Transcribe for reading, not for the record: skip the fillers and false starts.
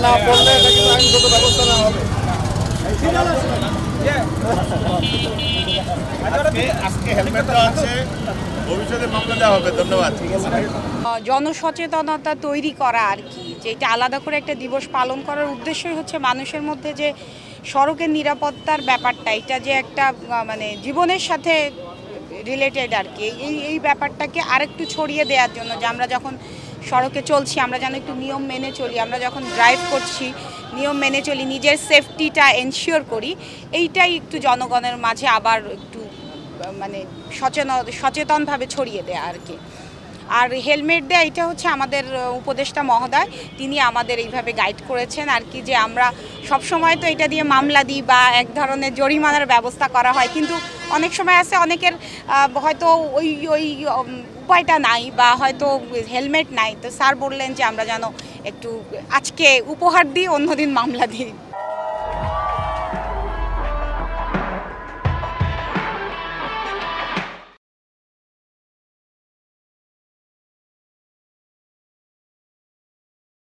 না পড়লে এটা কিন্তু আইনগত ব্যবস্থা নেওয়া হবে। আজকে হেলমেট দেওয়া আছে, ভবিষ্যতে মামলা দেওয়া হবে। ধন্যবাদ। জনসচেতনতা তৈরি করা আর কি, যেটা আলাদা করে একটা দিবস পালন করার উদ্দেশ্যই হচ্ছে মানুষের মধ্যে যে সড়কের নিরাপত্তার ব্যাপারটা, এটা যে একটা মানে জীবনের সাথে রিলেটেড আর কি, এই ব্যাপারটাকে আরেকটু ছড়িয়ে দেওয়ার জন্য, যে আমরা যখন সড়কে চলছি আমরা যেন একটু নিয়ম মেনে চলি, আমরা যখন ড্রাইভ করছি নিয়ম মেনে চলি, নিজের সেফটিটা এনশিওর করি, এইটাই একটু জনগণের মাঝে আবার একটু মানে সচেতনভাবে ছড়িয়ে দেয়া আর কি। আর হেলমেট দেয়া এটা হচ্ছে আমাদের উপদেষ্টা মহোদয়, তিনি আমাদের এইভাবে গাইড করেছেন আর কি, যে আমরা সব সময় তো এটা দিয়ে মামলা দিই বা এক ধরনের জরিমানার ব্যবস্থা করা হয়, কিন্তু অনেক সময় আছে অনেকের হয়তো ওই উপায়টা নাই বা হয়তো হেলমেট নাই, তো স্যার বললেন যে আমরা যেন একটু আজকে উপহার দিই, অন্যদিন মামলা দিই।